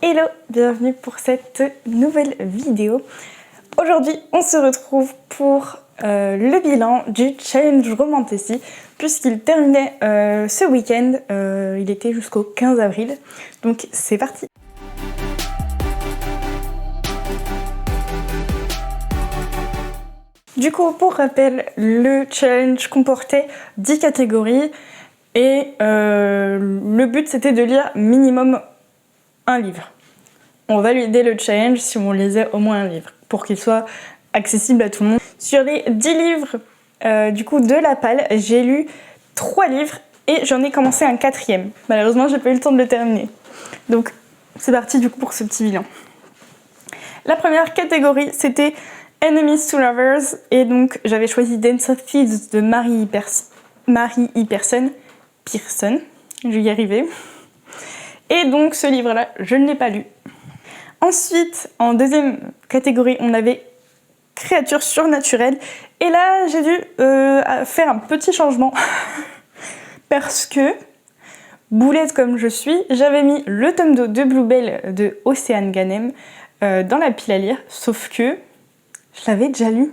Hello, bienvenue pour cette nouvelle vidéo. Aujourd'hui, on se retrouve pour le bilan du challenge Romantasy, puisqu'il terminait ce week-end, il était jusqu'au 15 avril, donc c'est parti. Du coup, pour rappel, le challenge comportait 10 catégories et le but c'était de lire minimum un livre. On validait le challenge si on lisait au moins un livre, pour qu'il soit accessible à tout le monde. Sur les 10 livres du coup de la palle, j'ai lu 3 livres et j'en ai commencé un 4e. Malheureusement, j'ai pas eu le temps de le terminer. Donc c'est parti du coup pour ce petit bilan. La première catégorie, c'était Enemies to Lovers, et donc j'avais choisi Dance of Thieves de Mary E. Pearson, je vais y arriver. Et donc ce livre-là, je ne l'ai pas lu. Ensuite, en deuxième catégorie, on avait Créatures surnaturelles. Et là, j'ai dû faire un petit changement. Parce que, boulette comme je suis, j'avais mis le tome 2 de Bluebell de Océane Ganem dans la pile à lire. Sauf que je l'avais déjà lu.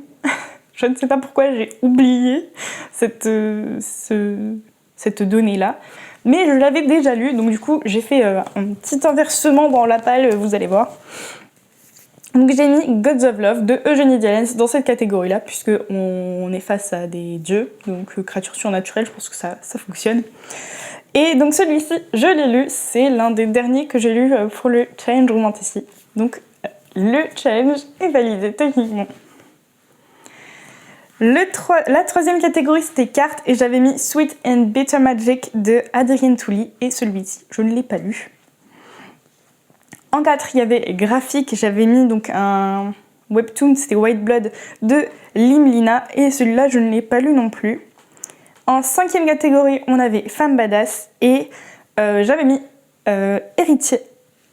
Je ne sais pas pourquoi j'ai oublié cette donnée-là. Mais je l'avais déjà lu, donc du coup j'ai fait un petit inversement dans la palle, vous allez voir. Donc j'ai mis Gods of Love de Eugénie Dialens dans cette catégorie-là, puisque on est face à des dieux, donc créatures surnaturelles, je pense que ça fonctionne. Et donc celui-ci, je l'ai lu, c'est l'un des derniers que j'ai lu pour le challenge Romantasy. Donc le challenge est validé techniquement. La troisième catégorie, c'était cartes, et j'avais mis Sweet and Bitter Magic de Adrienne Touli, et celui-ci, je ne l'ai pas lu. En 4, il y avait graphique, j'avais mis donc un webtoon, c'était White Blood de Lim Lina, et celui-là, je ne l'ai pas lu non plus. En 5e catégorie, on avait Femme Badass, et j'avais mis Héritière,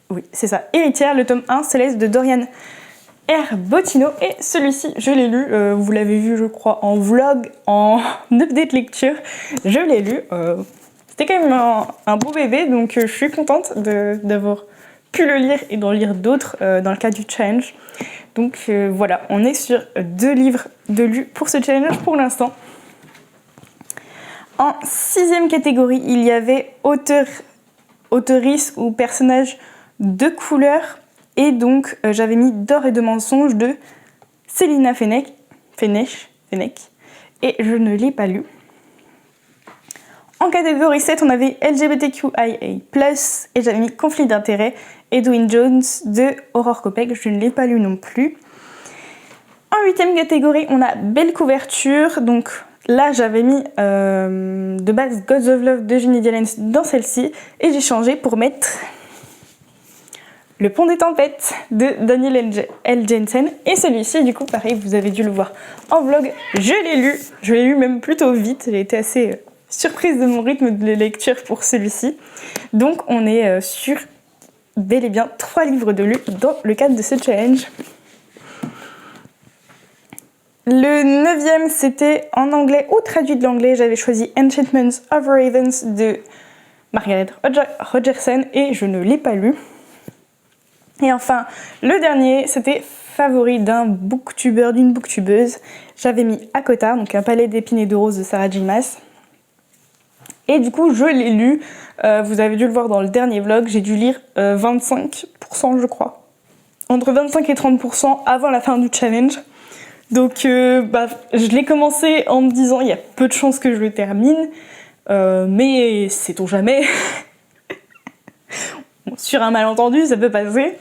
oui, c'est ça, Héritière, le tome 1, Céleste de Dorian R. Bottino, et celui-ci, je l'ai lu, vous l'avez vu je crois en vlog, en update lecture, je l'ai lu, c'était quand même un beau bébé, donc je suis contente d'avoir pu le lire et d'en lire d'autres dans le cadre du challenge. Donc voilà, on est sur 2 livres de lus pour ce challenge pour l'instant. En 6e catégorie, il y avait auteurice ou personnage de couleur. Et donc j'avais mis D'or et de mensonges de Célina Fenech, et je ne l'ai pas lu. En catégorie 7, on avait LGBTQIA+, et j'avais mis Conflit d'intérêts, Edwin Jones de Aurore Kopek, je ne l'ai pas lu non plus. En 8e catégorie, on a Belle couverture, donc là j'avais mis de base Gods of Love de Eugénie Dialens dans celle-ci, et j'ai changé pour mettre Le Pont des Tempêtes de Daniel L. Jensen, et celui-ci, du coup, pareil, vous avez dû le voir en vlog, je l'ai lu même plutôt vite, j'ai été assez surprise de mon rythme de lecture pour celui-ci. Donc on est sur bel et bien 3 livres de lus dans le cadre de ce challenge. Le 9e, c'était en anglais ou traduit de l'anglais, j'avais choisi Enchantments of Ravens de Margaret Rogerson, et je ne l'ai pas lu. Et enfin, le dernier, c'était Favori d'un booktubeur, d'une booktubeuse. J'avais mis Akota, donc Un palais d'épines et de roses de Sarah J. Maas. Et du coup, je l'ai lu. Vous avez dû le voir dans le dernier vlog. J'ai dû lire 25%, je crois. Entre 25 et 30% avant la fin du challenge. Donc, je l'ai commencé en me disant il y a peu de chances que je le termine. Mais sait-on jamais. Sur un malentendu, ça peut passer.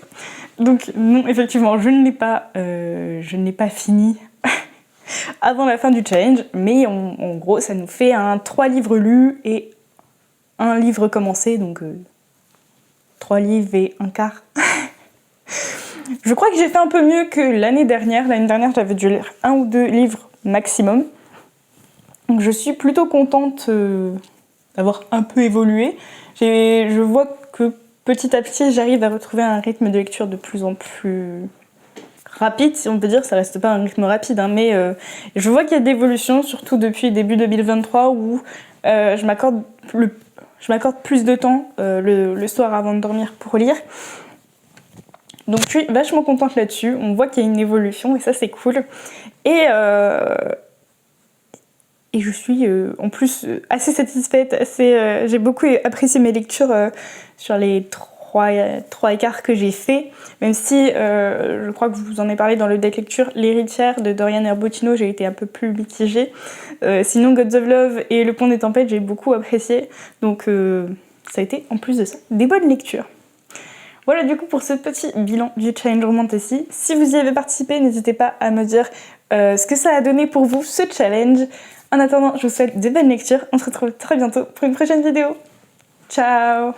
Donc non, effectivement, je ne l'ai pas fini avant la fin du challenge, mais en gros, ça nous fait un 3 livres lus et un livre commencé, donc 3 livres et un quart. Je crois que j'ai fait un peu mieux que l'année dernière. L'année dernière, j'avais dû lire 1 ou 2 livres maximum. Donc je suis plutôt contente d'avoir un peu évolué. Je vois que petit à petit, j'arrive à retrouver un rythme de lecture de plus en plus rapide, si on peut dire. Ça reste pas un rythme rapide, hein, mais je vois qu'il y a d'évolution, surtout depuis début 2023, où je m'accorde plus de temps le soir avant de dormir pour lire. Donc je suis vachement contente là-dessus, on voit qu'il y a une évolution et ça c'est cool. Et je suis en plus assez satisfaite, j'ai beaucoup apprécié mes lectures sur les trois écarts que j'ai fait, même si je crois que je vous en ai parlé dans le deck lecture, L'Héritière de Dorian Herbotino, j'ai été un peu plus mitigée. Sinon Gods of Love et Le Pont des Tempêtes, j'ai beaucoup apprécié, donc ça a été en plus de ça des bonnes lectures. Voilà du coup pour ce petit bilan du Challenge Romantasy. Si vous y avez participé, n'hésitez pas à me dire ce que ça a donné pour vous ce challenge. En attendant, je vous souhaite de bonnes lectures. On se retrouve très bientôt pour une prochaine vidéo. Ciao!